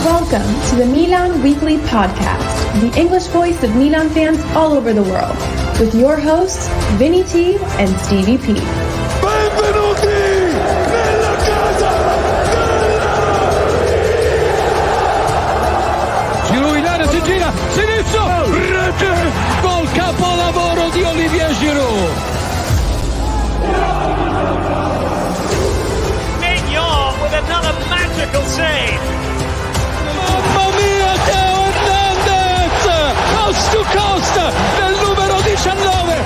Welcome to the Milan Weekly Podcast, the English voice of Milan fans all over the world, with your hosts, Vinny T and Stevie P. Benvenuti nella casa Giro in area, si gira, sinistro, rete, gol capolavoro di Olivier Giroud. Mignon with another magical save. Mamma mia, Teo Hernandez! Coast to coast del numero 19.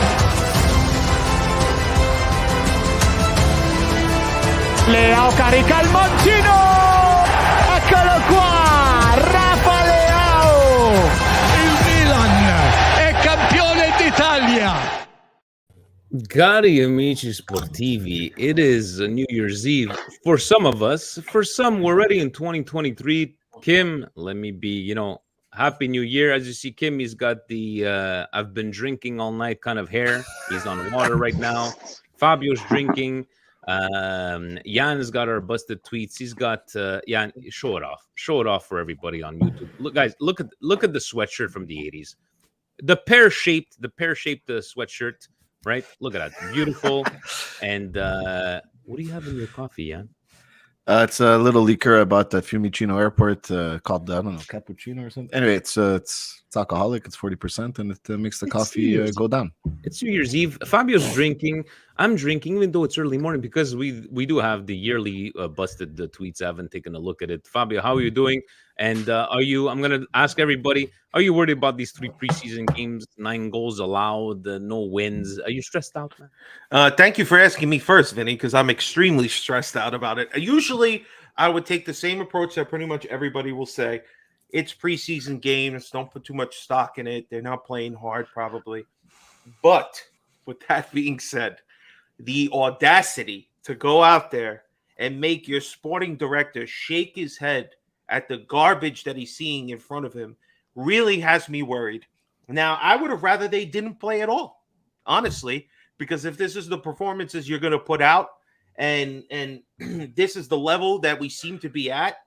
Leao carica il mancino. Eccolo qua, Rafa Leao. Il Milan è campione d'Italia. Cari amici sportivi, it is New Year's Eve for some of us. For some, we're already in 2023. Kim, let me be, Happy New Year. As you see, Kim, he's got the I've been drinking all night kind of hair. He's on water right now. Fabio's drinking. Jan has got our busted tweets. He's got Jan, show it off. Show it off for everybody on YouTube. Look, guys, look at the sweatshirt from the 80s. The pear-shaped sweatshirt. Right? Look at that. Beautiful. And what do you have in your coffee, Jan? It's a little liquor about the Fiumicino airport called, I don't know, cappuccino or something. Anyway, it's alcoholic. It's 40%, and it makes the coffee go down. It's New Year's Eve. Fabio's drinking. I'm drinking, even though it's early morning, because we do have the yearly busted tweets. I haven't taken a look at it. Fabio, how are you doing? And I'm going to ask everybody, are you worried about these 3 preseason games, 9 goals allowed, no wins? Are you stressed out, man? Thank you for asking me first, Vinny, because I'm extremely stressed out about it. Usually, I would take the same approach that pretty much everybody will say. It's preseason games. Don't put too much stock in it. They're not playing hard, probably. But with that being said, the audacity to go out there and make your sporting director shake his head at the garbage that he's seeing in front of him really has me worried. Now, I would have rather they didn't play at all, honestly, because if this is the performances you're going to put out and this is the level that we seem to be at,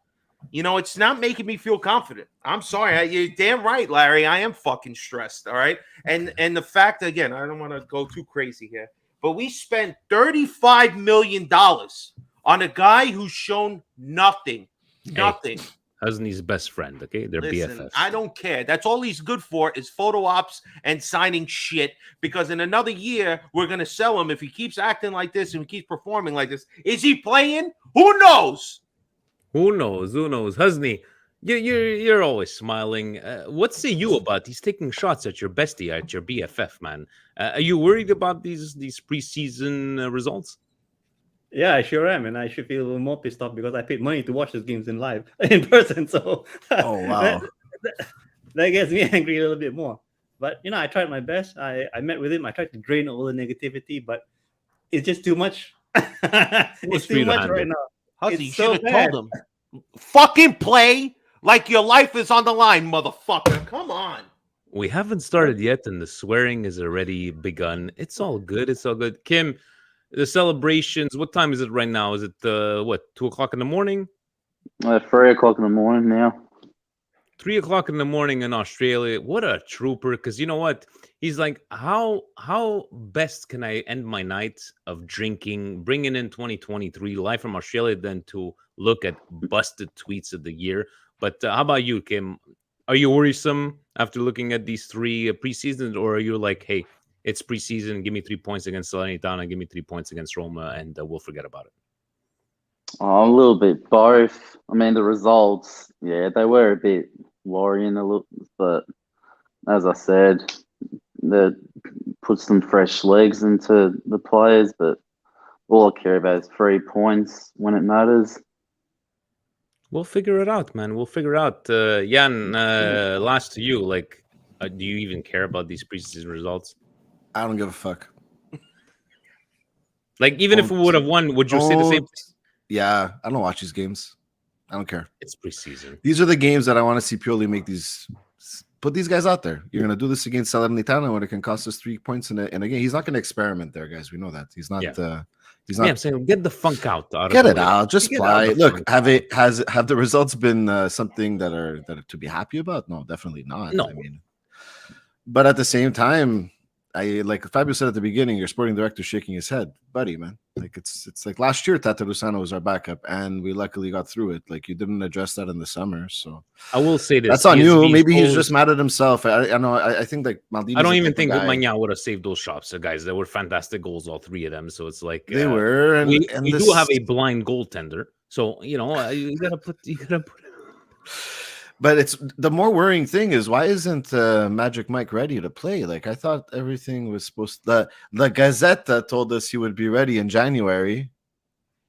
it's not making me feel confident. I'm sorry. You're damn right, Larry. I am fucking stressed, all right? And the fact, again, I don't want to go too crazy here, but we spent $35 million on a guy who's shown nothing. Nothing. Husney's best friend, okay? They're BFFs. I don't care. That's all he's good for is photo ops and signing shit, because in another year, we're going to sell him if he keeps acting like this and he keeps performing like this. Is he playing? Who knows? Who knows? Husney, you're always smiling. What say you about he's taking shots at your bestie, at your BFF, man? Are you worried about these preseason results? Yeah, I sure am, and I should feel a little more pissed off because I paid money to watch these games in person. So, Oh, wow. that gets me angry a little bit more. But I tried my best. I met with him. I tried to drain all the negativity, but it's just too much. It's too much right now. Husky, you It's should so have bad. told him. Fucking play like your life is on the line, motherfucker. Come on. We haven't started yet, and the swearing has already begun. It's all good. It's all good. Kim, the celebrations, what time is it right now? Is it, 2 o'clock in the morning? 3 o'clock in the morning now. 3 o'clock in the morning in Australia. What a trooper. Because you know what? He's like, how best can I end my night of drinking, bringing in 2023 live from Australia, than to look at busted tweets of the year? But how about you, Kim? Are you worrisome after looking at these 3 preseasons, or are you like, hey, it's preseason, give me 3 points against Salernitana, give me 3 points against Roma, and we'll forget about it? Oh, a little bit both. I mean, the results, yeah, they were a bit worrying a little, but as I said, that puts some fresh legs into the players. But all I care about is 3 points when it matters. We'll figure it out, man. We'll figure it out. Jan, last to you. Like, do you even care about these preseason results? I don't give a fuck. Like, even if we would have won, would you say the same? Yeah, I don't watch these games. I don't care. It's preseason. These are the games that I want to see Pioli make these. Put these guys out there. You're going to do this against Salernitana when it can cost us 3 points in a game. He's not going to experiment there, guys. We know that. He's not. Yeah. He's not. Yeah, I'm saying get the funk out. Get it out. Just Get play. out the Look, funk have the results been something that are to be happy about? No, definitely not. No. I mean, but at the same time, I like Fabio said at the beginning, your sporting director shaking his head, buddy, man. Like it's like last year, Tata Rusano was our backup, and we luckily got through it. Like you didn't address that in the summer, so I will say this. that's on you. PSV's Maybe he's goals- just mad at himself. I know. I think like Maldini's I don't the even type of think guy- Magnan would have saved those shots, guys. They were fantastic goals, all three of them. So it's like they were, and we this... do have a blind goaltender. So you gotta put. But it's the more worrying thing is why isn't Magic Mike ready to play? Like I thought everything was supposed. The Gazzetta told us he would be ready in January.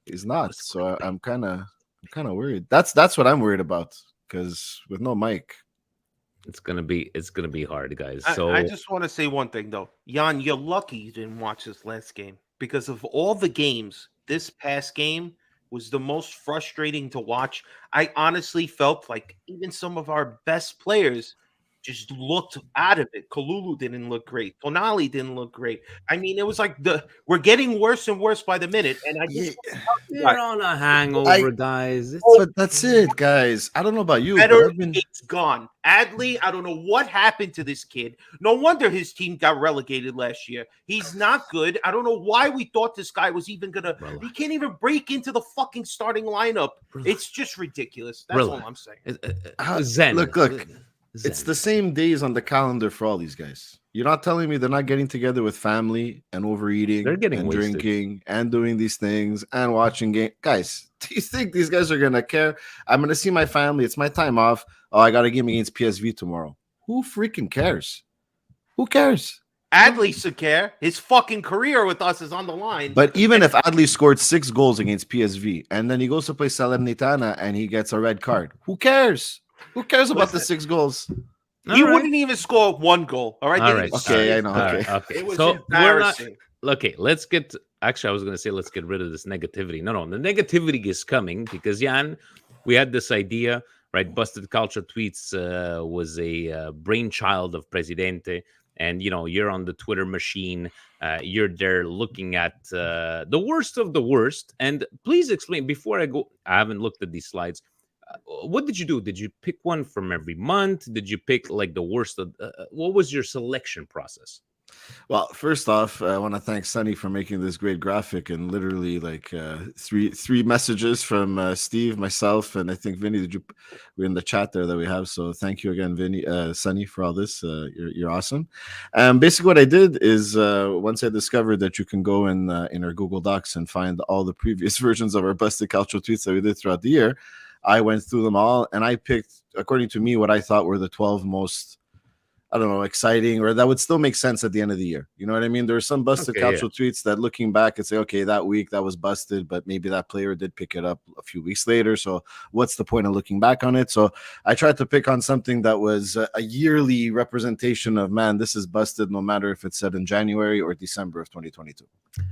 He's not, so I'm kind of worried. That's what I'm worried about because with no Mike, it's gonna be hard, guys. So I just want to say one thing though, Jan, you're lucky you didn't watch this last game because of all the games. This past game was the most frustrating to watch. I honestly felt like even some of our best players just looked out of it. Kalulu didn't look great. Tonali didn't look great. I mean, it was like we're getting worse and worse by the minute. And I just you're on a hangover, guys. But that's it, guys. I don't know about you. Better, it's gone. Adley, I don't know what happened to this kid. No wonder his team got relegated last year. He's not good. I don't know why we thought this guy was even gonna. He can't even break into the fucking starting lineup. It's just ridiculous. That's all I'm saying. Zen. Look. It's the same days on the calendar for all these guys. You're not telling me they're not getting together with family and overeating, they're getting and wasted. drinking and doing these things and watching game. Guys, do you think these guys are gonna care? I'm gonna see my family. It's my time off. Oh, I got a game against PSV tomorrow. Who freaking cares? Who cares? Adley should care. His fucking career with us is on the line. But even if Adley scored 6 goals against PSV and then he goes to play Salernitana and he gets a red card, who cares? Who cares about the 6 goals? He wouldn't even score 1 goal. All right. All right. Okay, I know. Okay. Okay. It was So we're not. embarrassing. Okay, let's get. Actually, I was going to say let's get rid of this negativity. No, the negativity is coming because Jan, we had this idea, right? Busted Culture Tweets was a brainchild of Presidente, and you're on the Twitter machine. You're there looking at the worst of the worst. And please explain before I go. I haven't looked at these slides. What did you do? Did you pick one from every month? Did you pick like the worst of? What was your selection process? Well, first off, I want to thank Sunny for making this great graphic and literally like three messages from Steve, myself, and I think Vinny. We're in the chat there that we have. So thank you again, Vinny, Sunny, for all this. You're awesome. Basically, what I did is once I discovered that you can go in our Google Docs and find all the previous versions of our Busted Calcio tweets that we did throughout the year, I went through them all and I picked, according to me, what I thought were the 12 most, I don't know, exciting, or that would still make sense at the end of the year. You know what I mean? There are some busted Calcio tweets that looking back and say, okay, that week that was busted, but maybe that player did pick it up a few weeks later. So what's the point of looking back on it? So I tried to pick on something that was a yearly representation of, man, this is busted, no matter if it's said in January or December of 2022.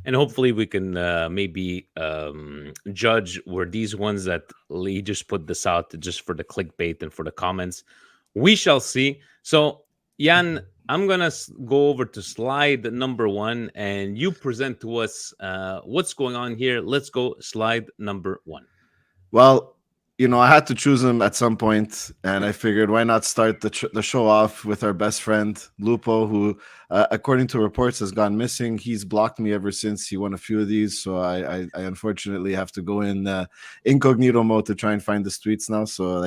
And hopefully we can maybe judge were these ones that Lee just put this out just for the clickbait and for the comments. We shall see. So Jan, I'm going to go over to slide number 1 and you present to us what's going on here. Let's go slide number 1. Well, I had to choose him at some point, and I figured why not start the show off with our best friend, Lupo, who, according to reports, has gone missing. He's blocked me ever since he won a few of these, so I unfortunately have to go in incognito mode to try and find the tweets now. So,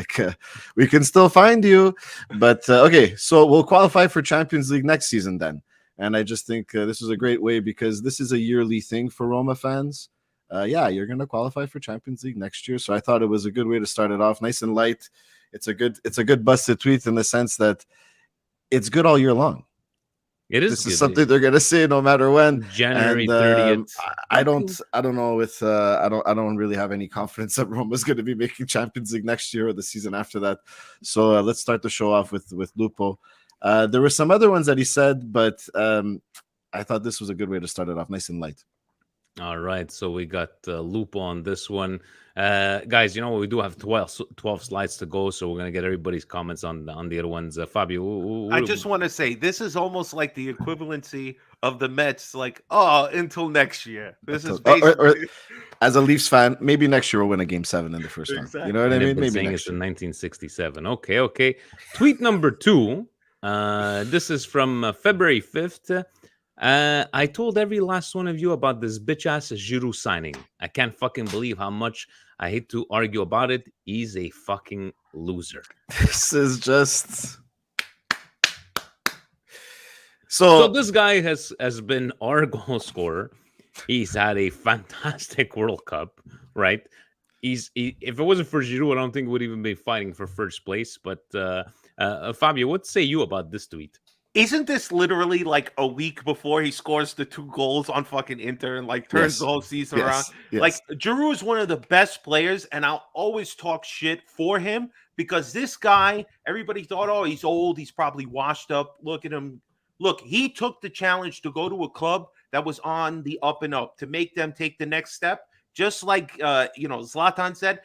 we can still find you. But, okay, so we'll qualify for Champions League next season then. And I just think this is a great way because this is a yearly thing for Roma fans. You're going to qualify for Champions League next year. So I thought it was a good way to start it off. Nice and light. It's a good busted tweet in the sense that it's good all year long. It is. This is something they're going to say no matter when. January 30th. I don't know if I don't really have any confidence that Roma's going to be making Champions League next year or the season after that. So let's start the show off with Lupo. There were some other ones that he said, but I thought this was a good way to start it off. Nice and light. All right, so we got Lupo on this one. Guys, you know what? We do have 12 slides to go, so we're going to get everybody's comments on the other ones. Fabio, I just want to say this is almost like the equivalency of the Mets, like, oh, until next year. This is basically as a Leafs fan, maybe next year we'll win a Game 7 in the first round. You know what I mean? Been Maybe saying next it's in year. 1967. Okay. Tweet number 2. This is from February 5th. I told every last one of you about this bitch ass Giroud signing. I can't fucking believe how much I hate to argue about it. He's a fucking loser. This is just so this guy has been our goal scorer. He's had a fantastic World Cup, right? If it wasn't for Giroud, I don't think we would even be fighting for first place. But Fabio, what say you about this tweet? Isn't this literally like a week before he scores the 2 goals on fucking Inter and like turns the whole season around? Yes. Like Giroud is one of the best players, and I'll always talk shit for him because this guy, everybody thought, oh, he's old, he's probably washed up. Look at him. Look, he took the challenge to go to a club that was on the up and up to make them take the next step. Just like Zlatan said,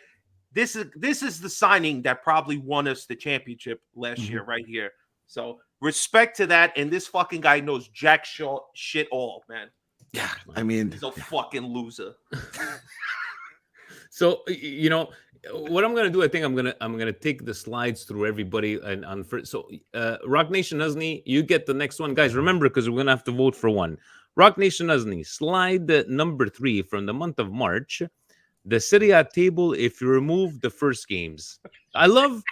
this is the signing that probably won us the championship last year, right here. So respect to that, and this fucking guy knows jack shit all, man. Yeah, I mean, he's a fucking loser. So what I'm gonna do, I think I'm gonna take the slides through everybody and on first. So Rock Nation Uzni, you get the next one, guys. Remember, because we're gonna have to vote for one. Rock Nation Uzni, slide number 3 from the month of March. The Serie A table, if you remove the first games. I love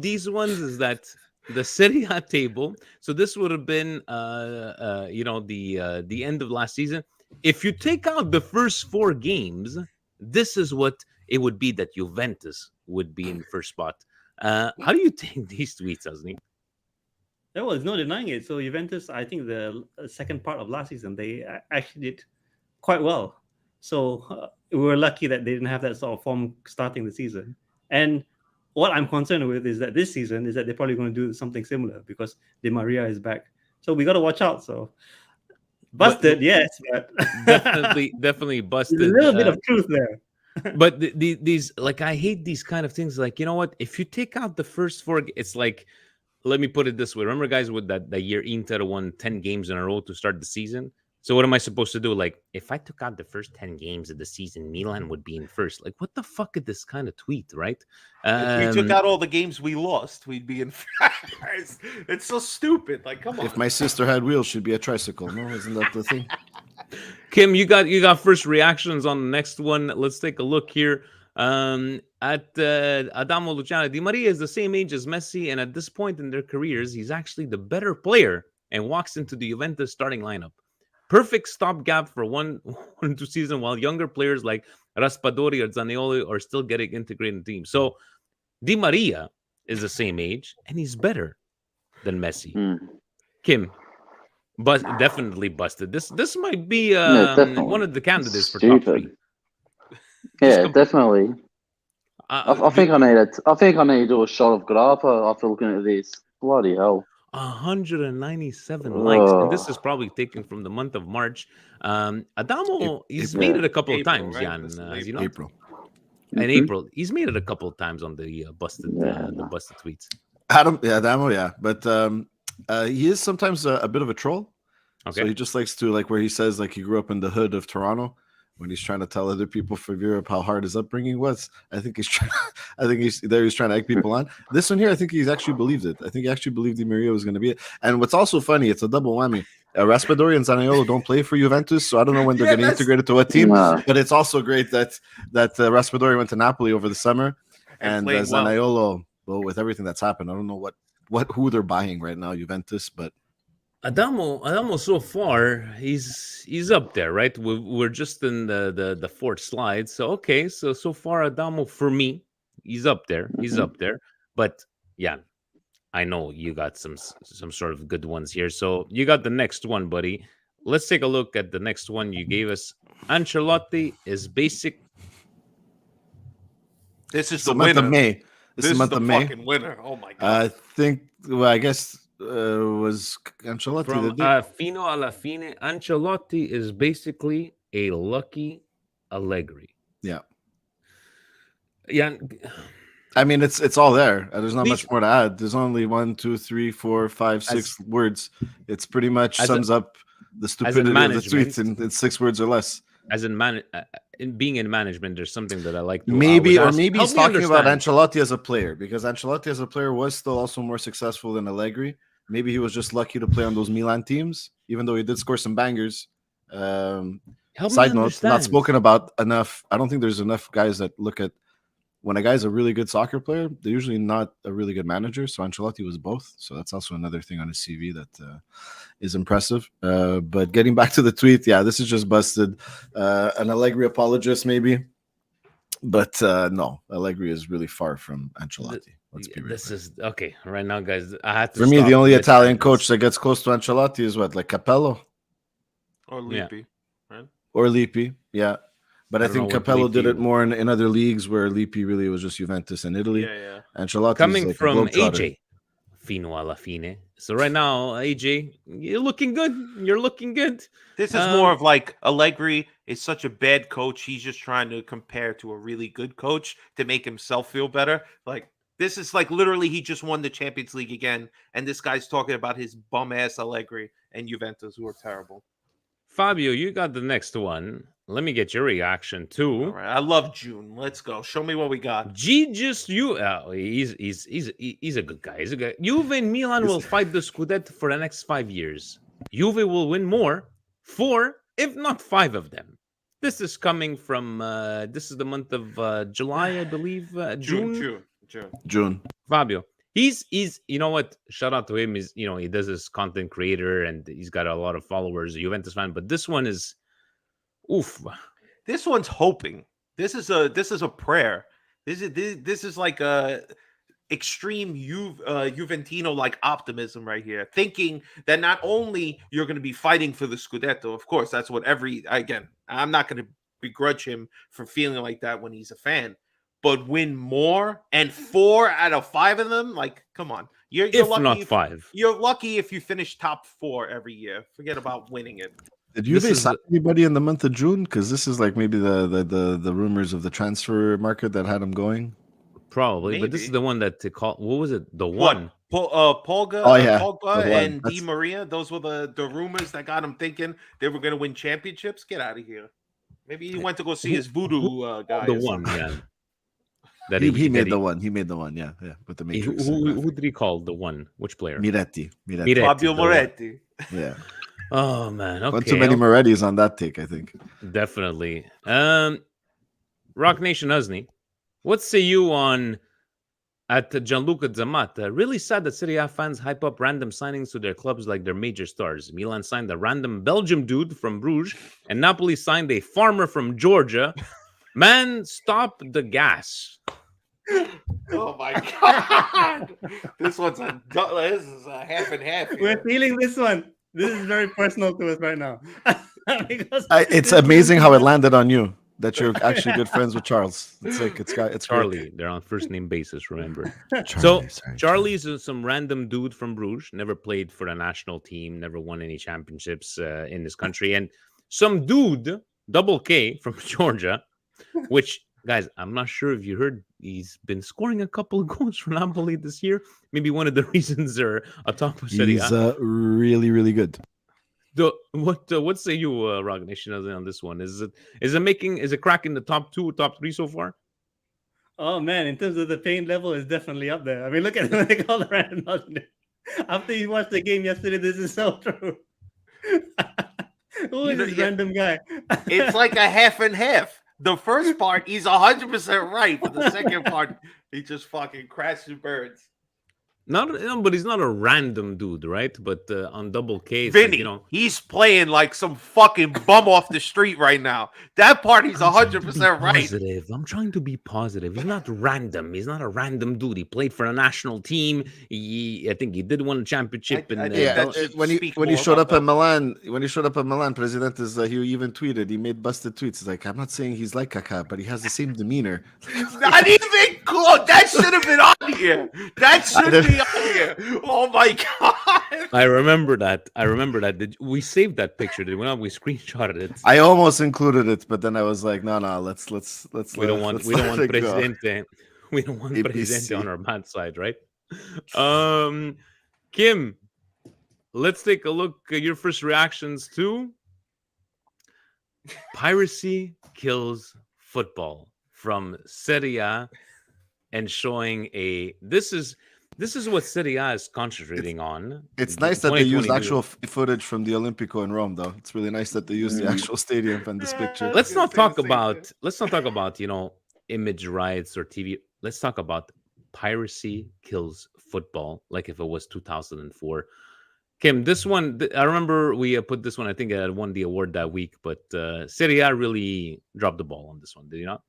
these ones. Is that the Serie A table? So this would have been the end of last season. If you take out the first 4 games, this is what it would be that Juventus would be in first spot. How do you take these tweets, Uzni? There was no denying it. So Juventus, I think the second part of last season, they actually did quite well. So we were lucky that they didn't have that sort of form starting the season. And what I'm concerned with is that this season is that they're probably going to do something similar because Di Maria is back. So we got to watch out. So busted, yes, but definitely busted. A little bit of truth there. But these, like, I hate these kind of things. Like, you know what? If you take out the first 4, it's like, let me put it this way. Remember, guys, with that year Inter won 10 games in a row to start the season? So what am I supposed to do? Like, if I took out the first 10 games of the season, Milan would be in first. Like, what the fuck is this kind of tweet, right? If we took out all the games we lost, we'd be in first. It's so stupid. Like, come on. If my sister had wheels, she'd be a tricycle. No, isn't that the thing? Kim, you got first reactions on the next one. Let's take a look here. At Adamo Luciano, Di Maria is the same age as Messi, and at this point in their careers, he's actually the better player and walks into the Juventus starting lineup. Perfect stopgap for one or 2 seasons, while younger players like Raspadori or Zaniolo are still getting integrated in the team. So Di Maria is the same age, and he's better than Messi. Kim, but definitely busted. This might be one of the candidates for top 3. Yeah, definitely. I think I need to do a shot of grappa after looking at this. Bloody hell. 197 likes, and this is probably taken from the month of March. Adamo, he's made it a couple of times, Jan. You know? April. In April, he's made it a couple of times on the busted tweets. Adamo, yeah, but he is sometimes a bit of a troll. Okay, so he just likes to, like, where he says like he grew up in the hood of Toronto. When he's trying to tell other people from Europe how hard his upbringing was, I think he's trying to egg people on. This one here, I think he's actually believed it. I think he actually believed Di Maria was going to be it. And what's also funny, it's a double whammy. Raspadori and Zaniolo don't play for Juventus, so I don't know when they're getting integrated to what team. But it's also great that Raspadori went to Napoli over the summer, and Zaniolo, well, with everything that's happened, I don't know who they're buying right now, Juventus, but. Adamo so far he's up there, right? We're just in the 4th slide. So okay, so far Adamo for me, he's up there. He's up there. But yeah, I know you got some sort of good ones here. So you got the next one, buddy. Let's take a look at the next one you gave us. Ancelotti is basic. This is the month winner. Of May. This is month the of May. fucking winner. Oh my god. I think. Well, I guess. Was Ancelotti From fino alla fine. Ancelotti is basically a lucky Allegri. Yeah. Yeah. I mean, it's all there. There's not These- much more to add. There's only 1, 2, 3, 4, 5, 6 words. It's pretty much sums up the stupidity of the management- tweets in 6 words or less. As in being in management, there's something that I like to Maybe always ask. maybe Help he's me talking about understand. Ancelotti as a player, because Ancelotti as a player was still also more successful than Allegri. Maybe he was just lucky to play on those Milan teams, even though he did score some bangers. Help me Side note, understand. not spoken about enough. I don't think there's enough guys that look at when a guy's a really good soccer player, they're usually not a really good manager. So Ancelotti was both. So that's also another thing on his CV that is impressive. But getting back to the tweet, yeah, this is just busted. An Allegri apologist, maybe. But no, Allegri is really far from Ancelotti. Let's be real. This is okay right now, guys. I had to. For me, stop the only this Italian sentence. coach that gets close to Ancelotti is what, like Capello Or Yeah. Lippi, right? or Lippi. Yeah. But I don't know think what Capello did Lippi- it more in other leagues where Lippi really was just Juventus and Italy. Yeah. Ancelotti Coming like from a globetrotter. AJ, fino alla fine. So right now, AJ, you're looking good. You're looking good. This is more of like Allegri is such a bad coach. He's just trying to compare to a really good coach to make himself feel better. Like this is like literally he just won the Champions League again, and this guy's talking about his bum ass Allegri and Juventus who are terrible. Fabio, you got the next one. Let me get your reaction too. All right, I love June. Let's go. Show me what we got. He's a good guy. He's a guy. Juve and Milan will fight the Scudetto for the next 5 years. Juve will win more, 4, if not 5 of them. This is coming from. This is the month of July, I believe. June. June. Fabio. He's you know what? Shout out to him. He's he does this content creator and he's got a lot of followers, a Juventus fan. But this one is, oof. This one's hoping. This is a prayer. This is like a extreme Juventino like optimism right here, thinking that not only you're going to be fighting for the Scudetto, of course, that's what I'm not going to begrudge him for feeling like that when he's a fan, but win more and 4 out of 5 of them. Like, come on, you're If lucky not 5. You're lucky if you finish top 4 every year. Forget about winning it. Did you sign anybody in the month of June? Because this is like maybe the rumors of the transfer market that had him going. Probably, but this is the one that they call. What was it? The one. Pogba, Oh, yeah. Pogba The one. and Di Maria. Those were the rumors that got him thinking they were going to win championships. Get out of here. Maybe he went to go see his voodoo guy. The or one, something. yeah. That He made the one. He made the one. Yeah. With the Matrix. Who did he call the one? Which player? Miretti. Fabio the one. Moretti. Yeah. Oh man, okay. One too many Morettis on that take, I think. Definitely. Rock Nation Uzni, what say you on at Gianluca Zamata? Really sad that Serie A fans hype up random signings to their clubs like they're major stars. Milan signed a random Belgium dude from Bruges, and Napoli signed a farmer from Georgia. Man, stop the gas. Oh my god! This is a half and half. Here. We're feeling this one. This is very personal to us right now. Because It's amazing how it landed on you that you're actually good friends with Charles. It's Charlie. great. They're on first name basis, remember? Charlie, Charlie's some random dude from Bruges, never played for the national team, never won any championships in this country. And some dude, double K from Georgia, which, guys, I'm not sure if you heard, he's been scoring a couple of goals for Napoli this year. Maybe one of the reasons they're atop of Serie A. He's really, really good. What say you, Rock Nation, on this one? Is it cracking the top 2, top 3 so far? Oh man, in terms of the pain level, it's definitely up there. I mean, look at them, they call the random Belgian. After you watched the game yesterday, this is so true. Who is this random guy? It's like a half and half. The first part, he's 100% right. But the second part, he just fucking crashes birds. But he's not a random dude, right? But on double K, Vinny, he's playing like some fucking bum off the street right now. That part, he's 100% right. Positive. I'm trying to be positive. He's not random. He's not a random dude. He played for a national team. I think he did win a championship. When he showed up at Milan, President he even tweeted. He made busted tweets. He's like, I'm not saying he's like Kaká, but he has the same demeanor. Not even close. That should have been on here. That should be on here. Oh my god. I remember that. We saved that picture, did we not? We screenshotted it. I almost included it, but then I was like, no, let's We don't want Presidente. We don't want ABC. Presidente on our bad side, right? Kim, let's take a look at your first reactions to Piracy Kills Football from Serie A, and showing this is what Serie A is concentrating on. It's nice that they used actual footage from the Olimpico in Rome, though. It's really nice that they used the actual stadium and this picture. Let's not talk about image rights or TV. Let's talk about Piracy Kills Football, like if it was 2004. Kim, this one, I remember we put this one, I think it won the award that week, but Serie A really dropped the ball on this one, did you not?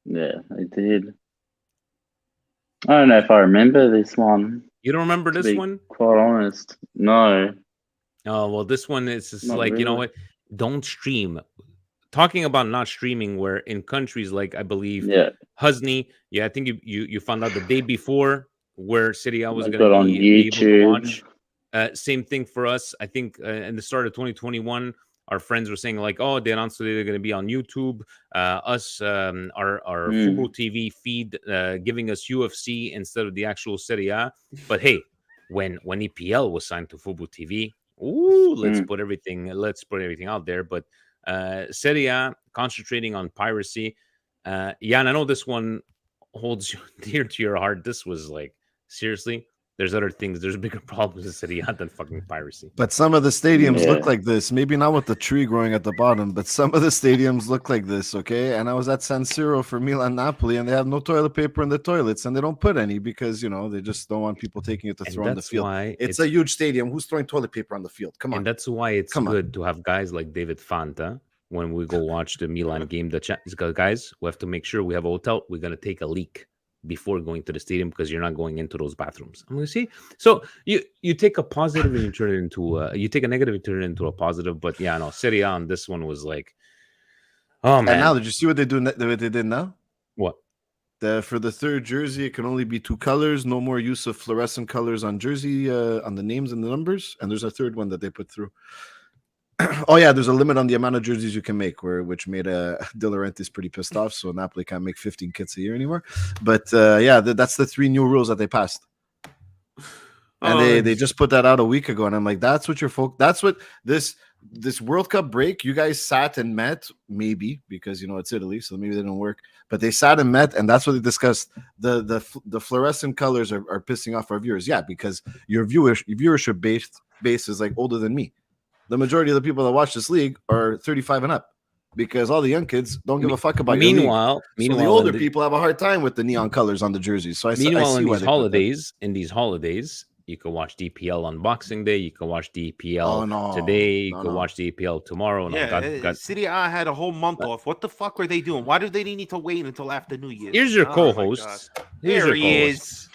Yeah, I did. I don't know if I remember this one. You don't remember this one? Quite honest, no. Oh, well, this one is just Not like, you know really. what? Don't stream. Talking about not streaming, where in countries like, I believe, Yeah, Husney, I think you found out the day before where Serie A was I going got to on be able to YouTube. watch. Same thing for us. I think in the start of 2021, our friends were saying like, oh, they announced that they're going to be on YouTube. Our Fubo TV feed giving us UFC instead of the actual Serie A. But hey, when EPL was signed to Fubo TV, let's put everything out there. But Serie A concentrating on piracy. Jan, I know this one holds you dear to your heart. This was like, seriously, there's other things. There's bigger problems in Serie A than fucking piracy. But some of the stadiums look like this. Maybe not with the tree growing at the bottom, but some of the stadiums look like this, okay? And I was at San Siro for Milan Napoli, and they have no toilet paper in the toilets, and they don't put any because, they just don't want people taking it to throw on the field. It's a huge stadium. Who's throwing toilet paper on the field? Come on. And that's why it's good to have guys like David Fanta when we go watch the Milan game. Guys, we have to make sure we have a hotel. We're going to take a leak before going to the stadium because you're not going into those bathrooms. I'm going to see. So you take a positive and you turn it into you take a negative and turn it into a positive. But yeah, no, Serie A on this one was like, oh man. And now, did you see what they did now? What? For the third jersey, it can only be 2 colors. No more use of fluorescent colors on jersey, on the names and the numbers. And there's a third one that they put through. Oh yeah, there's a limit on the amount of jerseys you can make, which made De Laurentiis pretty pissed off. So Napoli can't make 15 kits a year anymore. But that's the 3 new rules that they passed, and they just put that out a week ago. And I'm like, that's what that's what this World Cup break. You guys sat and met, maybe because it's Italy, so maybe they didn't work. But they sat and met, and that's what they discussed. The fluorescent colors are pissing off our viewers. Yeah, because your viewership base is like older than me. The majority of the people that watch this league are 35 and up because all the young kids don't give a fuck about your league. So the older people have a hard time with the neon colors on the jerseys. So I see in these holidays, you can watch DPL on Boxing Day. You can watch DPL today. You can watch DPL tomorrow. Serie A had a whole month off. What the fuck were they doing? Why did they need to wait until after New Year's? Here's your co-host. Here he is.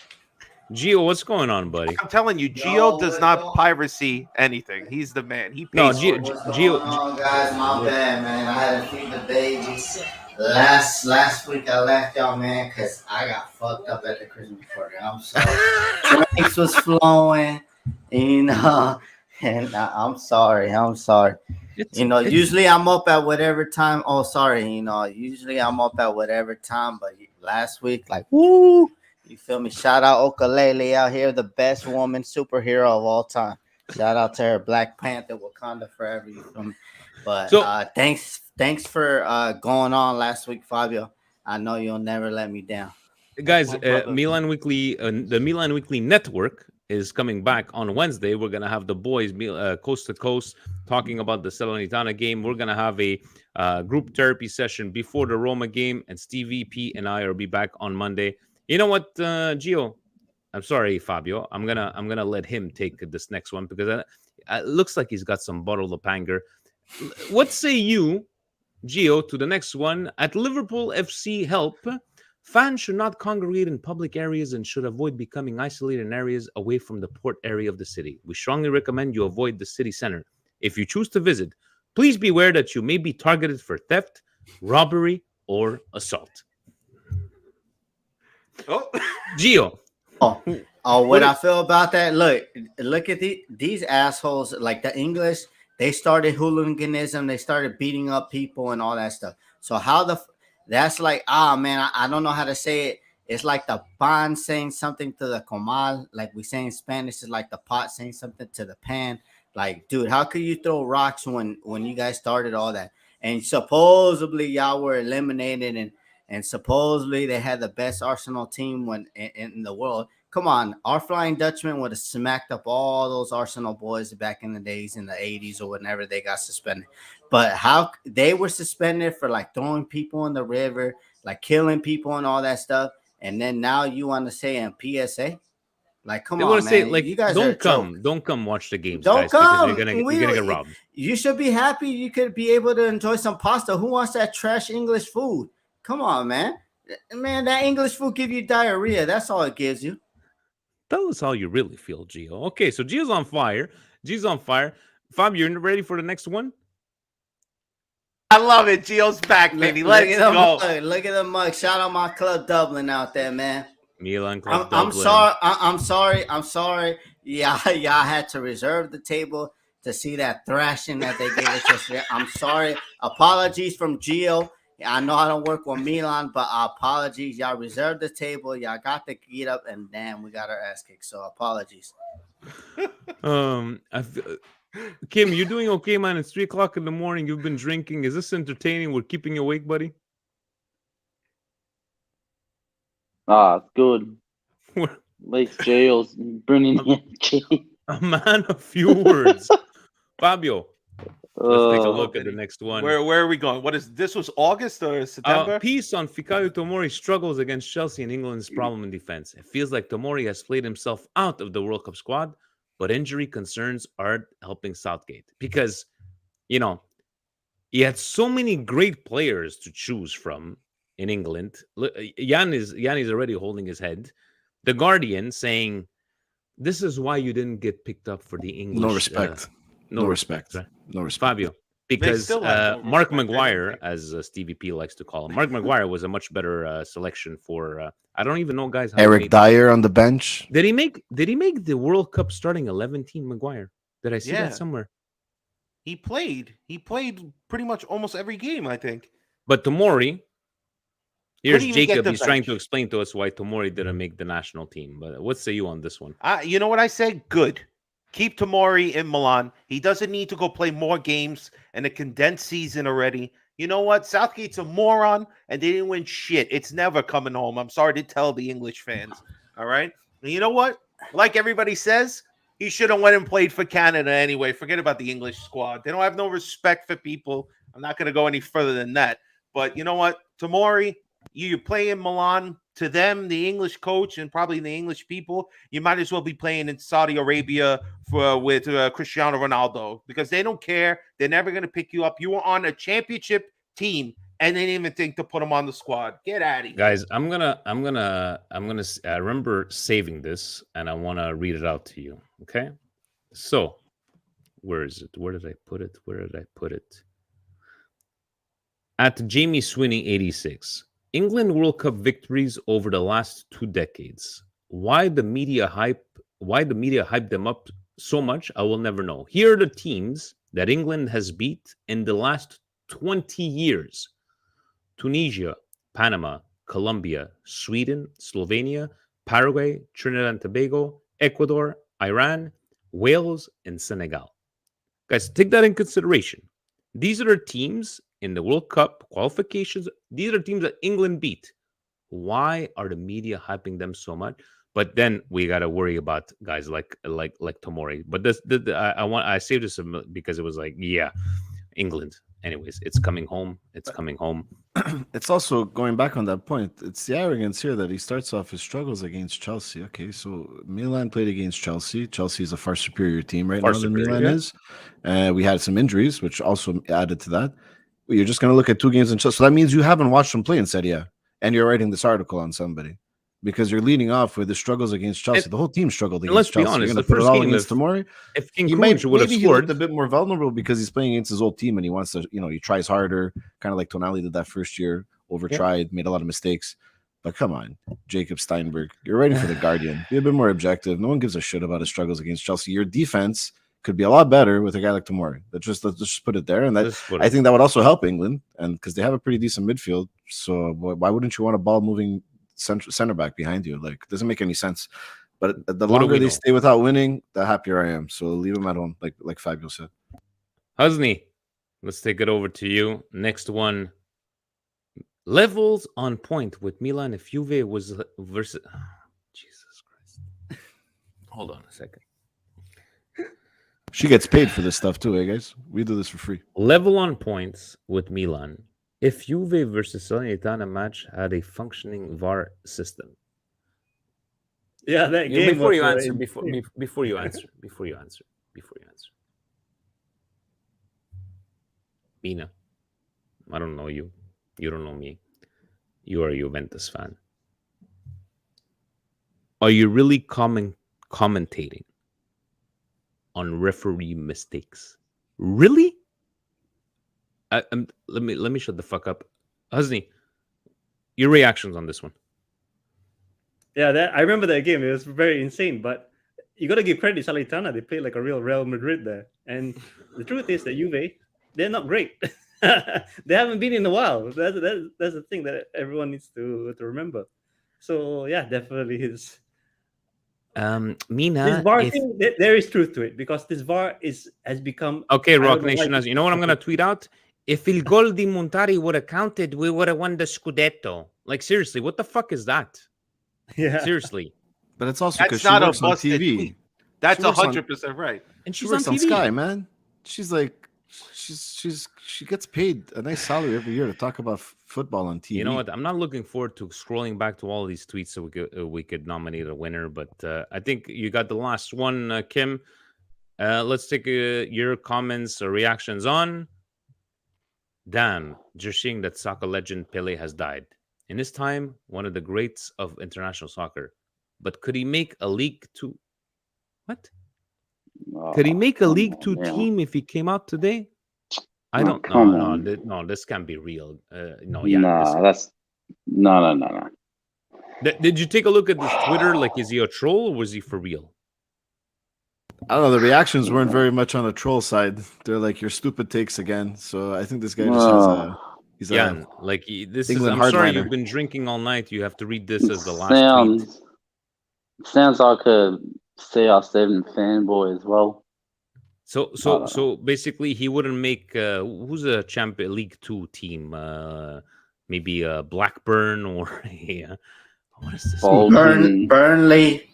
Gio, what's going on, buddy? I'm telling you, Gio does not piracy anything. He's the man. He pays. No, Gio. Guys, my bad, man. I had to feed the babies. Last week I left y'all, man, because I got fucked up at the Christmas party. I'm sorry. Drinks was flowing, and I'm sorry. Usually I'm up at whatever time. Oh, sorry. Usually I'm up at whatever time, but last week, like, woo. You feel me? Shout out Okalele out here, the best woman superhero of all time. Shout out to her, Black Panther, Wakanda forever. You feel me? But thanks for going on last week, Fabio. I know you'll never let me down. Guys, Milan Weekly, the Milan Weekly Network is coming back on Wednesday. We're gonna have the boys coast to coast talking about the Salernitana game. We're gonna have a group therapy session before the Roma game, and Steve EP and I will be back on Monday. You know what, Gio? I'm sorry, Fabio. I'm gonna let him take this next one because it looks like he's got some bottle of anger. What say you, Gio, to the next one? At Liverpool FC help, fans should not congregate in public areas and should avoid becoming isolated in areas away from the port area of the city. We strongly recommend you avoid the city center. If you choose to visit, please be aware that you may be targeted for theft, robbery, or assault. Oh, Gio. what I feel about that. Look at these assholes. Like the English, they started hooliganism. They started beating up people and all that stuff. So that's like, man, I don't know how to say it. It's like the pan saying something to the comal, like we say in Spanish. Is like the pot saying something to the pan. Like, dude, how could you throw rocks when you guys started all that? And supposedly y'all were eliminated, and supposedly they had the best Arsenal team in the world. Come on, our Flying Dutchman would have smacked up all those Arsenal boys back in the days in the 80s or whenever they got suspended. But how they were suspended for like throwing people in the river, like killing people and all that stuff. And then now you want to say in PSA? Like, come They on, want to say man. like, You guys don't come watch the games, don't guys, come. because you're gonna get robbed. You should be happy you could be able to enjoy some pasta. Who wants that trash English food? Come on, man. Man, that English food give you diarrhea. That's all it gives you. Tell us how you really feel, Gio. Okay, so Gio's on fire. Gio's on fire. Fab, you're ready for the next one? I love it. Gio's back, baby. Let's go. Look at the mug. Shout out my Club Dublin out there, man. Milan Club I'm Dublin. sorry. I'm sorry. Yeah, y'all had to reserve the table to see that thrashing that they gave us yesterday. I'm sorry. Apologies from Gio. I know I don't work with Milan, but apologies. Y'all reserved the table. Y'all got the get up, and damn, we got our ass kicked. So apologies. Kim, you're doing okay, man. It's 3:00 in the morning. You've been drinking. Is this entertaining? We're keeping you awake, buddy. It's good. At least Gio's bringing energy. A man of few words. Fabio, let's take a look at the next one. Where are we going? What is this? Was August or September? Piece on Fikayo Tomori struggles against Chelsea and England's problem in defense. It feels like Tomori has played himself out of the World Cup squad, but injury concerns aren't helping Southgate because, you know, he had so many great players to choose from in England. Jan is already holding his head. The Guardian saying, "This is why you didn't get picked up for the English." No respect. No respect. Right? No respect. Fabio, because Mark Maguire, as Stevie P likes to call him, Mark Maguire was a much better selection for. I don't even know, guys. How Eric Dyer on the bench. Did he make the World Cup starting 11 team? Maguire? Did I see that somewhere? He played. He played pretty much almost every game, I think. But Tomori. Here's Jacob. He's trying to explain to us why Tomori didn't make the national team. But what say you on this one? You know what I say? Good. Keep Tomori in Milan. He doesn't need to go play more games in a condensed season already. You know what? Southgate's a moron, and they didn't win shit. It's never coming home. I'm sorry to tell the English fans. All right? And you know what? Like everybody says, he should have went and played for Canada anyway. Forget about the English squad. They don't have no respect for people. I'm not going to go any further than that. But you know what? Tomori, you play in Milan. To them, the English coach and probably the English people, you might as well be playing in Saudi Arabia with Cristiano Ronaldo because they don't care. They're never going to pick you up. You were on a championship team, and they didn't even think to put him on the squad. Get out of here, guys. I'm gonna. I remember saving this, and I want to read it out to you. Okay. So, where is it? Where did I put it? At Jamie Sweeney 86. England World Cup victories over the last 2 decades. Why the media hyped them up so much, I will never know. Here are the teams that England has beat in the last 20 years. Tunisia, Panama, Colombia, Sweden, Slovenia, Paraguay, Trinidad and Tobago, Ecuador, Iran, Wales, and Senegal. Guys, take that in consideration. These are the teams in the World Cup qualifications. These are teams that England beat. Why are the media hyping them so much? But then we got to worry about guys like Tomori. But I saved this because it was like, yeah, England. Anyways, it's coming home. It's coming home. It's also going back on that point. It's the arrogance here that he starts off his struggles against Chelsea. Okay, so Milan played against Chelsea. Chelsea is a far superior team right now than Milan is. We had some injuries, which also added to that. You're just going to look at 2 games in Chelsea. So that means you haven't watched them play in Serie A, and you're writing this article on somebody because you're leading off with the struggles against Chelsea. The whole team struggled against Chelsea. Let's be honest. The first game against Tomori, if King would have scored, a bit more vulnerable because he's playing against his old team and he wants to, he tries harder, kind of like Tonali did that first year. Overtried, made a lot of mistakes. But come on, Jacob Steinberg, you're writing for The Guardian. Be a bit more objective. No one gives a shit about his struggles against Chelsea. Your defense could be a lot better with a guy like Tomori. Let's just put it there. And that I think that would also help England, and because they have a pretty decent midfield. So why wouldn't you want a ball moving center back behind you? Like, it doesn't make any sense. But the longer they stay without winning, the happier I am. So leave them at home, like Fabio said. Husney, let's take it over to you. Next one. Levels on point with Milan if Juve was versus... Oh, Jesus Christ. Hold on a second. She gets paid for this stuff too, eh, guys? We do this for free. Level on points with Milan if Juve versus Salernitana match had a functioning VAR system. Yeah, that game. Before you answer. Mina, I don't know you. You don't know me. You are a Juventus fan. Are you really commentating on referee mistakes? Really? Let me shut the fuck up. Husni, your reactions on this one. Yeah, I remember that game. It was very insane, but you got to give credit to Salernitana. They played like a real Real Madrid there. And the truth is that Juve, they're not great. They haven't been in a while. That's the thing that everyone needs to remember. So yeah, definitely is. Mina, this VAR thing, there is truth to it because this VAR has become okay. Rock Nation, you know what I'm gonna tweet out? If Il Gol di Montari would have counted, we would have won the Scudetto. Like seriously, what the fuck is that? Yeah, seriously. But it's also because she works on TV. Tweet. That's 100% right. And she works on Sky, man. She's like, she gets paid a nice salary every year to talk about football on TV. You know what? I'm not looking forward to scrolling back to all these tweets so we could nominate a winner. But I think you got the last one, Kim. Let's take your comments or reactions on. Damn, just seeing that soccer legend Pele has died. In his time, one of the greats of international soccer. But could he make a League Two? What? Could he make a League Two team if he came out today? I don't know. No, this can't be real. No. Did you take a look at his Twitter? Like, is he a troll or was he for real? I don't know. The reactions weren't very much on the troll side. They're like, "Your stupid takes again." So I think this guy just has he's like this England is. I'm sorry, hardliner. you've been drinking all night. You have to read this as the last tweet. Sounds like a CR7 fanboy as well. So basically, he wouldn't make who's a Champion League 2 team? Maybe Blackburn or what is this? Burnley,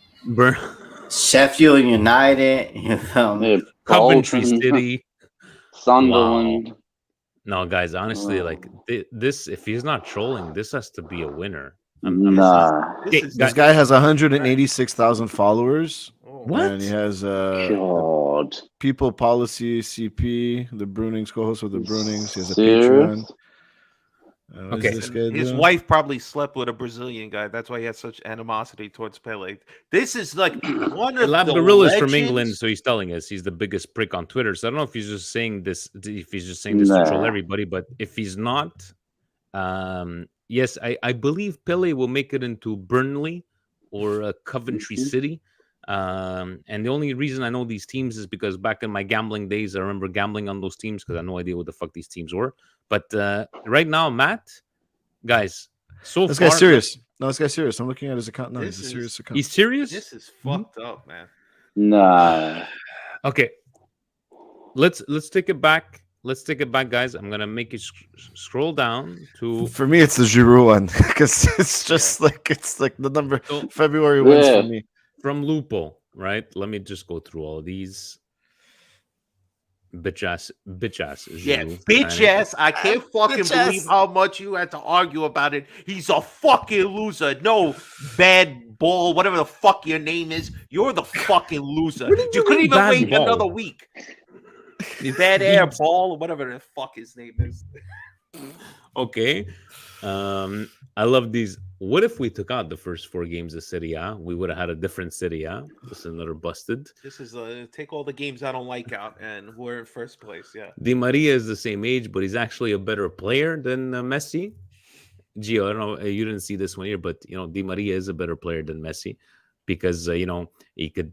Sheffield United, Coventry City, Sunderland. Wow. No, guys, honestly, like this, if he's not trolling, this has to be a winner. This guy has 186,000 followers. What? And he has People Policy CP, the Brunings, co-host of the Brunings. He has a Patreon. Okay, his wife probably slept with a Brazilian guy. That's why he has such animosity towards Pele. This is like one of the Gorilla's from England, so he's telling us he's the biggest prick on Twitter. So I don't know if he's just saying this, to troll everybody, but if he's not, yes, I believe Pele will make it into Burnley or Coventry City. And the only reason I know these teams is because back in my gambling days, I remember gambling on those teams because I had no idea what the fuck these teams were. But right now, Matt, guys, this guy's serious. No, this guy's serious. I'm looking at his account now. He's a serious account. He's serious? This is fucked up, man. Nah. Okay. Let's take it back. Let's take it back, guys. I'm gonna make it scroll down to. For me, it's the Giroud one because it's just like the number February wins for me. From Lupo, right? Let me just go through all of these. Bitch ass. Yeah, bitch ass. I can't fucking believe how much you had to argue about it. He's a fucking loser. No, bad ball, whatever the fuck your name is. You're the fucking loser. You couldn't even wait another week. Bad air ball, or whatever the fuck his name is. Okay. I love these. What if we took out the first 4 games of Serie A? We would have had a different Serie A. This is another busted. This is take all the games I don't like out, and we're in first place. Yeah. Di Maria is the same age, but he's actually a better player than Messi. Gio, I don't know, you didn't see this one here, but Di Maria is a better player than Messi because he could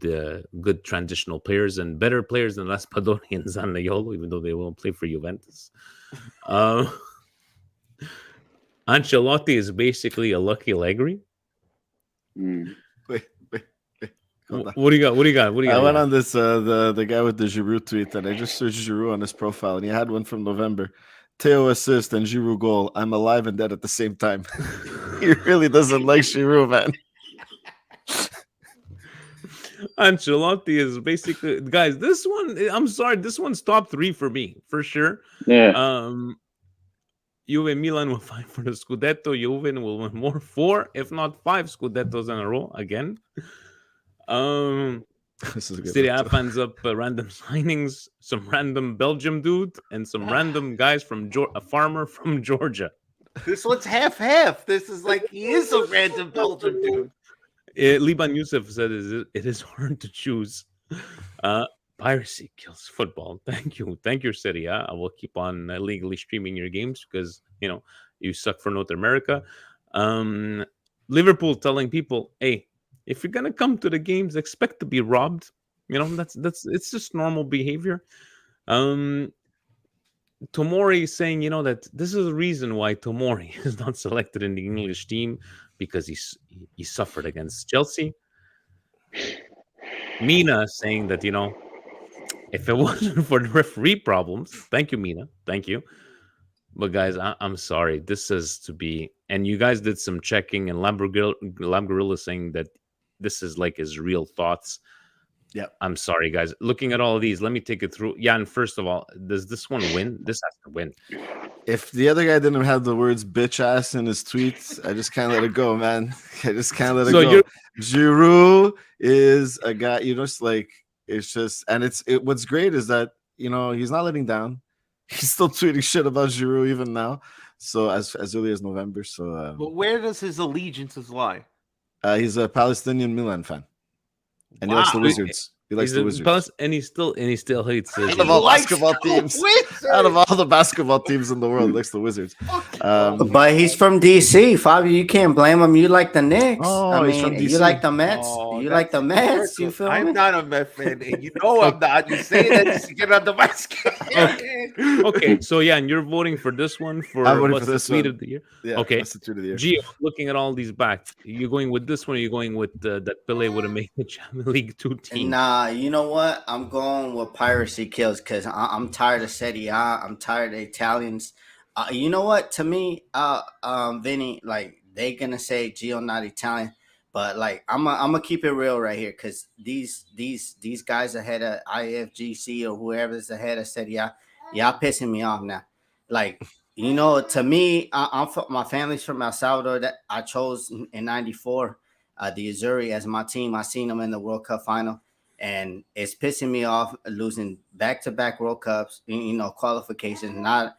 good transitional players and better players than Raspadori and Zaniolo, even though they won't play for Juventus. Ancelotti is basically a Lucky Allegri. Wait. What do you got? What do you got? I went on this the guy with the Giroud tweet, and I just searched Giroud on his profile, and he had one from November. Theo assist and Giroud goal. I'm alive and dead at the same time. He really doesn't like Giroud, man. Ancelotti is basically, guys. This one, I'm sorry, this one's top 3 for me for sure. Yeah. Juve Milan will fight for the Scudetto. Juve will win more 4, if not 5 Scudettos in a row again. This is a good Serie one, A too. fans up random signings, some random Belgium dude, and some random guys from a farmer from Georgia. This one's half. This is like he is a random Belgian dude. Liban Youssef said it is hard to choose. Piracy kills football. Thank you, Serie A. I will keep on legally streaming your games because you suck for North America. Liverpool telling people, hey, if you're gonna come to the games, expect to be robbed. That's it's just normal behavior. Tomori saying, that this is the reason why Tomori is not selected in the English team because he suffered against Chelsea. Mina saying that if it wasn't for the referee problems, thank you, Mina, thank you. But guys, I'm sorry. This is to be, and you guys did some checking, and Lamgorilla saying that this is like his real thoughts. Yeah, I'm sorry, guys. Looking at all of these, let me take it through. Yeah, and first of all, does this one win? This has to win. If the other guy didn't have the words "bitch ass" in his tweets, I just can't let it go, man. I just can't let it go. Giroud is a guy, it's just, and what's great is that he's not letting down. He's still tweeting shit about Giroud even now. So as early as November. So, but where does his allegiances lie? He's a Palestinian Milan fan, and he likes the Wizards. He likes the Wizards, and he still hates out of all basketball teams. Out of all the basketball teams in the world, he likes the Wizards. But he's from DC, Fabio. You can't blame him. You like the Knicks. Oh, he's from DC. You like the Mets. You like the Mets. You feel me? I'm not a Met fan, and I'm not. You say that just to get under my skin. Okay, so yeah, and you're voting for this one for what's the tweet of the year? Yeah, okay, what's the tweet of the year? Gio, looking at all these back, you're going with this one, or you're going with that Pele would have made the Champions League 2 team? Nah, you know what? I'm going with piracy kills because I'm tired of Serie A. I'm tired of Italians. You know what? To me, Vinny, like they gonna say Gio not Italian, but like I'm gonna keep it real right here because these guys ahead of IFGC or whoever's ahead of Serie A, y'all pissing me off now. Like to me, my family's from El Salvador. That I chose in '94, the Azzurri as my team. I seen them in the World Cup final. And it's pissing me off losing back-to-back World Cups, qualifications, not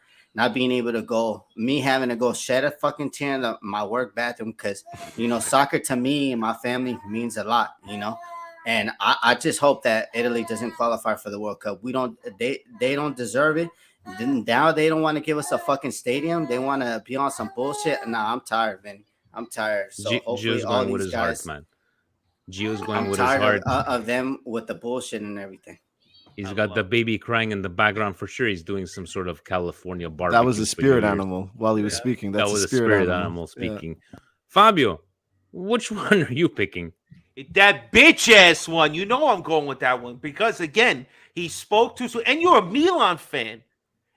being able to go, me having to go shed a fucking tear in my work bathroom because, soccer to me and my family means a lot, And I just hope that Italy doesn't qualify for the World Cup. They don't deserve it. Now they don't want to give us a fucking stadium. They want to be on some bullshit. Nah, I'm tired, man. I'm tired. So hopefully all these his guys... heart, man. Gio's going I'm with his heart. Of them with the bullshit and everything. He's got the baby crying in the background for sure. He's doing some sort of California barbecue. That was a spirit animal while he was speaking. That was a spirit animal speaking. Yeah. Fabio, which one are you picking? That bitch ass one. I'm going with that one because again, he spoke to, and you're a Milan fan,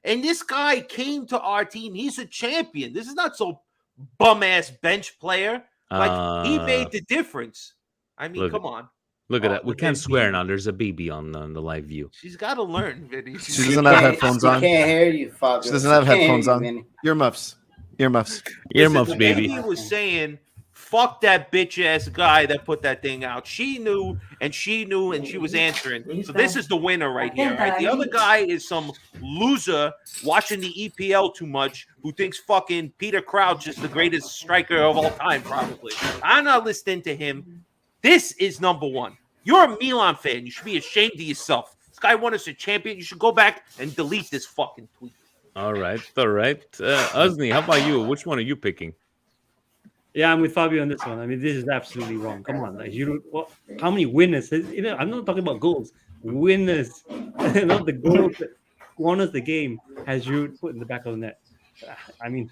and this guy came to our team. He's a champion. This is not so bum ass bench player. Like he made the difference. I mean, come on. Look at that. We can't swear now. There's a baby on the live view. She's got to learn, Vinny. She doesn't have headphones on. She can't hear you, Fabio. She doesn't have headphones on. Earmuffs, baby. Vinny was saying, fuck that bitch ass guy that put that thing out. She knew, and she was answering. So this is the winner right here, right? The other guy is some loser watching the EPL too much who thinks fucking Peter Crouch is the greatest striker of all time, probably. I'm not listening to him. This is number one. You're a Milan fan. You should be ashamed of yourself. This guy won us a champion. You should go back and delete this fucking tweet. All right. Uzni, how about you? Which one are you picking? Yeah, I'm with Fabio on this one. I mean, this is absolutely wrong. Come on, like how many winners? I'm not talking about goals. Winners, not the goals that won us the game. Has Giroud put in the back of the net? I mean,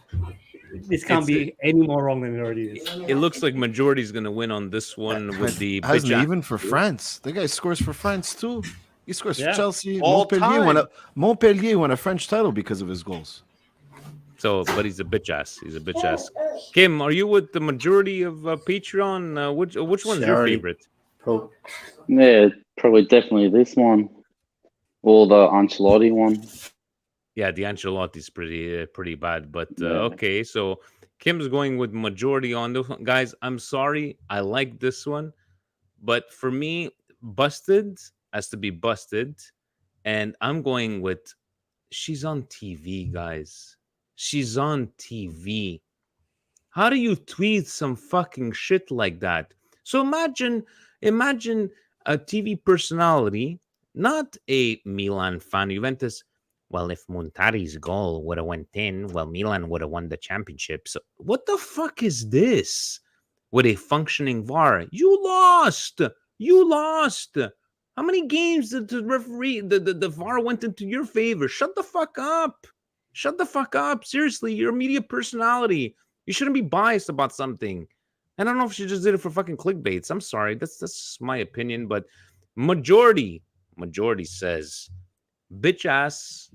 this can't be any more wrong than it already is. It looks like majority is going to win on this one with the Hasn't bitch even for France. The guy scores for France too. He scores for Yeah. Chelsea. All Montpellier won a French title because of his goals. So, but he's a bitch ass. He's a bitch ass. Kim, are you with the majority of Patreon? Which one's your favorite? Yeah, probably definitely this one. Or the Ancelotti one. Yeah, the Ancelotti's pretty bad. But okay, so Kim's going with majority on this one. Guys, I'm sorry. I like this one. But for me, busted has to be busted. And I'm going with she's on TV, guys. She's on TV. How do you tweet some fucking shit like that? So imagine a TV personality, not a Milan fan, Juventus. Well, if Montari's goal would have went in, well, Milan would have won the championship. So what the fuck is this? With a functioning VAR, you lost. You lost. How many games did the referee, the VAR went into your favor? Shut the fuck up. Shut the fuck up. Seriously, you're a media personality. You shouldn't be biased about something. I don't know if she just did it for fucking clickbaits. I'm sorry. That's my opinion. But majority says, bitch ass.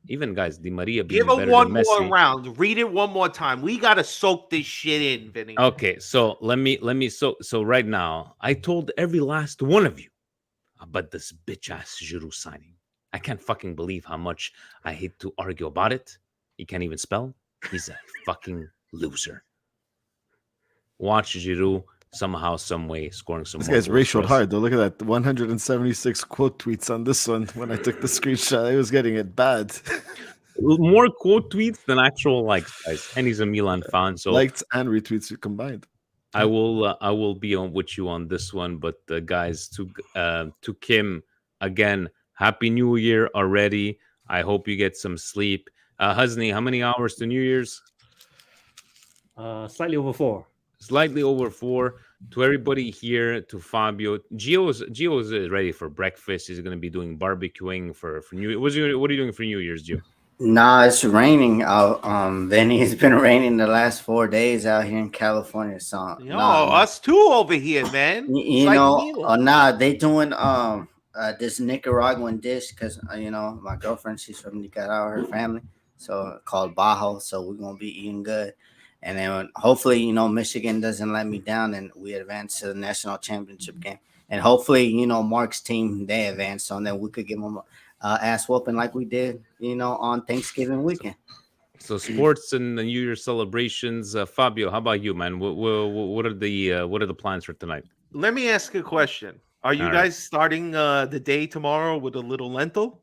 Even guys, Di Maria being Give better it one than Messi. more round. Read it one more time. We gotta soak this shit in, Vinny. Okay, so let me so right now, I told every last one of you about this bitch ass Giroud signing. I can't fucking believe how much I hate to argue about it. He can't even spell. He's a fucking loser. Watch Giroud somehow, some way scoring some. This more guy's goals racial for us. hard though. Look at that, 176 quote tweets on this one. When I took the screenshot, I was getting it bad. More quote tweets than actual likes, guys. And he's a Milan fan, so liked and retweets combined. I will be on with you on this one. But guys, to Kim again, Happy New Year already. I hope you get some sleep. Husni, how many hours to New Year's? Slightly over 4. Slightly over 4. To everybody here, to Fabio, Gio's ready for breakfast. He's going to be doing barbecuing for New Year. What are you doing for New Year's, Gio? Nah, it's raining out. Vinny, it's been raining the last 4 days out here in California. So us too over here, man. You know, they doing this Nicaraguan dish because my girlfriend, she's from Nicaragua, her family, so called bajo. So we're gonna be eating good, and then hopefully Michigan doesn't let me down and we advance to the national championship game, and hopefully Mark's team, they advance, so then we could give them ass whooping like we did on Thanksgiving weekend. So sports and the New Year celebrations. Fabio, how about you, man? What are the plans for tonight? Let me ask a question. Are you guys starting the day tomorrow with a little lentil?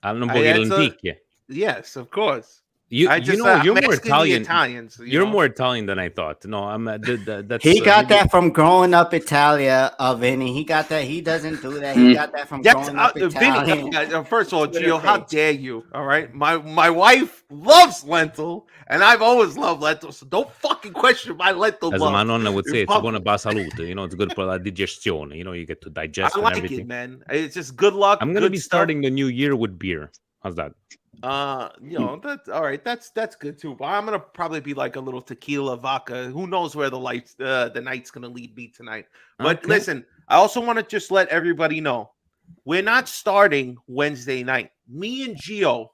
Un po' di lenticchie. Yes, of course. You're more Italian. Italians, you're more Italian than I thought. No, I'm. That's he got that from growing up Italia, Vinny. He got that. He doesn't do that. He got that from growing up Italian. Vinny, first of all, Gio, how dare you? All right, my wife loves lentil, and I've always loved lentil. So don't fucking question my lentil As love. my nonna would say, it's buona per salute. It's good for la digestione. You get to digest I like and everything. it, man. It's just good luck. I'm gonna be starting the new year with beer. How's that? That's all right. That's good too. But I'm gonna probably be like a little tequila vodka. Who knows where the night's gonna lead me tonight? But listen, I also want to just let everybody know we're not starting Wednesday night. Me and Gio,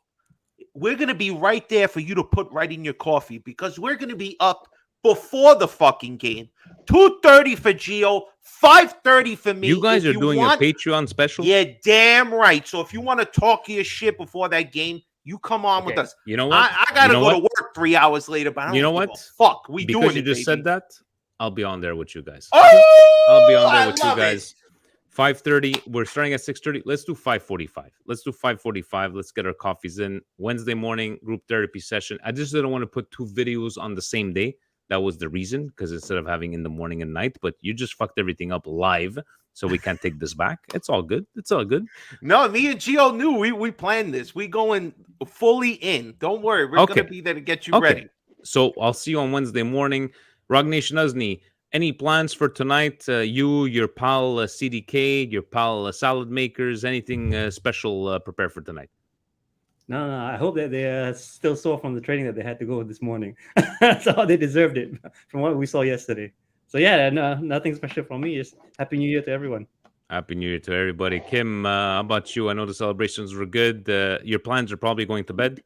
we're gonna be right there for you to put right in your coffee because we're gonna be up before the fucking game. 2:30 for Gio, 5:30 for me. You guys are doing a Patreon special? Yeah, damn right. So if you want to talk your shit before that game, you come on with us. You know what? I gotta go to work 3 hours later, but I don't you know give what? a fuck. We because doing you it, just baby. said that. I'll be on there with you guys. Oh, I'll be on there with you love guys. 5:30. We're starting at 6:30. Let's do 5:45. Let's do 5:45. Let's get our coffees in. Wednesday morning group therapy session. I just didn't want to put 2 videos on the same day. That was the reason, because instead of having in the morning and night, but you just fucked everything up live, so we can't take this back. It's all good. It's all good. No, me and Gio knew we planned this. We going fully in. Don't worry, we're gonna be there to get you ready. So I'll see you on Wednesday morning. Ragnesh Nazni, any plans for tonight? You, your pal CDK, your pal Salad Makers, anything special prepared for tonight? No, I hope that they are still sore from the training that they had to go this morning. So they deserved it from what we saw yesterday. So yeah, no, nothing special from me. Just Happy New Year to everyone. Happy New Year to everybody. Kim, how about you? I know the celebrations were good. Your plans are probably going to bed?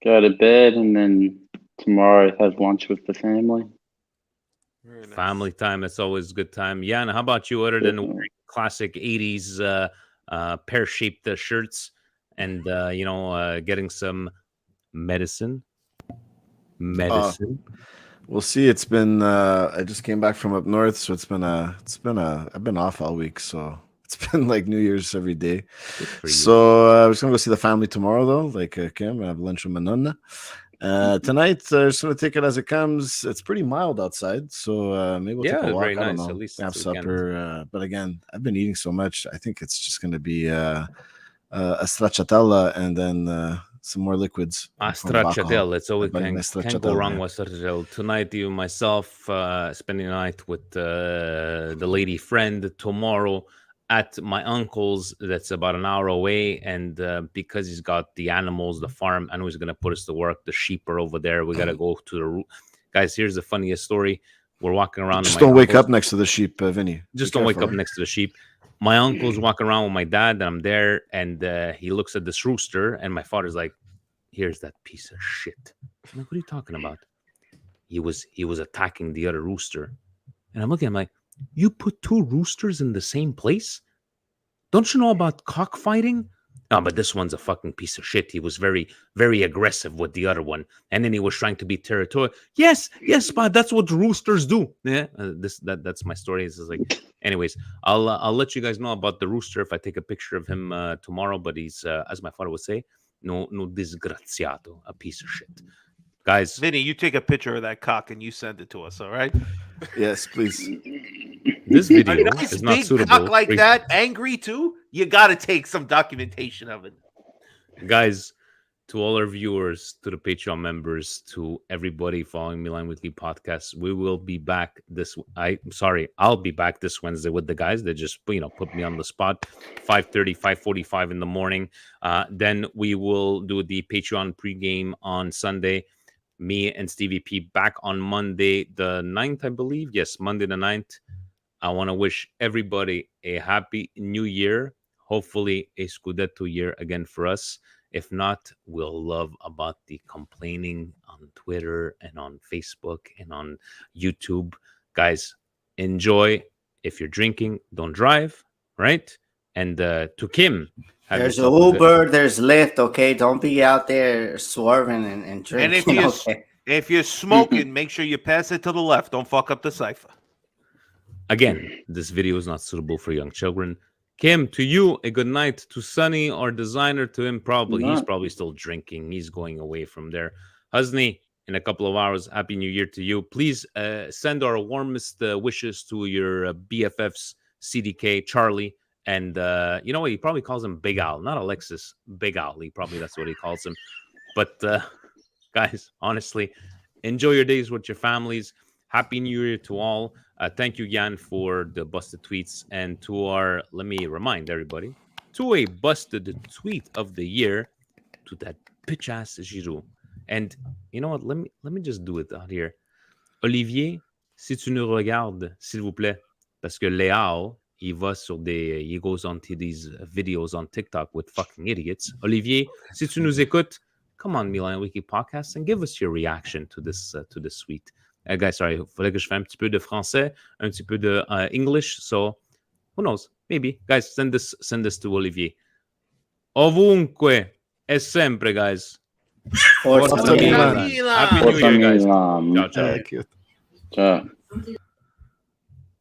Go to bed and then tomorrow have lunch with the family. Very nice. Family time, that's always a good time. Yana, how about you? Other than wearing classic 80s pear-shaped shirts and, getting some medicine? We'll see. It's been I just came back from up north, so I've been off all week, so it's been like New Year's every day. So I was gonna go see the family tomorrow though, like Kim. I have lunch with my nonna. Tonight, just gonna take it as it comes. It's pretty mild outside, so maybe we'll take a walk. Very I don't nice. know. At least have it's supper. But again, I've been eating so much. I think it's just gonna be a stracciatella and then some more liquids. Stracciatella. It's always Can't can't go wrong with stracciatella. Tonight, you and myself spending the night with the lady friend. Tomorrow at my uncle's, that's about an hour away, and because he's got the animals, the farm, I know he's gonna put us to work. The sheep are over there. We gotta go to the guys. Here's the funniest story. We're walking around. Just don't wake up next to the sheep, Vinny. Just don't wake up next to the sheep. My uncle's walking around with my dad, and I'm there, and he looks at this rooster, and my father's like, "Here's that piece of shit." I'm like, "What are you talking about?" He was attacking the other rooster, and I'm looking at him like, "You put two roosters in the same place? Don't you know about cockfighting?" No, but this one's a fucking piece of shit. He was very, very aggressive with the other one, and then he was trying to be territorial. Yes, but that's what roosters do. Yeah, that's my story. It's like, anyways, I'll let you guys know about the rooster if I take a picture of him tomorrow. But he's, as my father would say, no disgraziato, a piece of shit. Guys, Vinny, you take a picture of that cock and you send it to us, all right? Yes, please. This video a nice is not big suitable. cock like that, angry too. You got to take some documentation of it, guys. To all our viewers, to the Patreon members, to everybody following Milan Weekly Podcast, we will be back I'll be back this Wednesday with the guys that just put me on the spot. 5:30, 5:45 in the morning. Then we will do the Patreon pregame on Sunday. Me and Stevie P back on Monday the 9th, I believe. Yes, Monday the 9th. I want to wish everybody a happy new year. Hopefully a Scudetto year again for us. If not, we'll love about the complaining on Twitter and on Facebook and on YouTube. Guys, enjoy. If you're drinking, don't drive, right? And to Kim, there's an Uber, there's Lyft, okay? Don't be out there swerving and drinking. And if you're smoking, make sure you pass it to the left. Don't fuck up the cipher. Again, this video is not suitable for young children. Kim, to you, a good night. To Sonny, our designer, to him, he's probably still drinking. He's going away from there. Husni, in a couple of hours, Happy New Year to you. Please send our warmest wishes to your BFFs, CDK, Charlie, and you know what? He probably calls him Big Al, not Alexis, Big Al. That's what he calls him. But guys, honestly, enjoy your days with your families. Happy New Year to all. Thank you, Jan, for the busted tweets. And to our, let me remind everybody, to a busted tweet of the year, to that bitch ass Giroud. And you know what? Let me just do it out here. Olivier, si tu nous regardes, s'il vous plaît, parce que Léao, he goes onto these videos on TikTok with fucking idiots. Olivier, si tu nous écoutes, come on, Milan Wiki Podcast, and give us your reaction to this tweet. Guys, sorry, il fallait que je fasse un petit peu de français, un petit peu de English, so who knows? Maybe. Guys, send this to Olivier. Ovunque e sempre, guys. Forza Milan. Happy New Year, guys. Milan. Ciao, ciao. Ciao.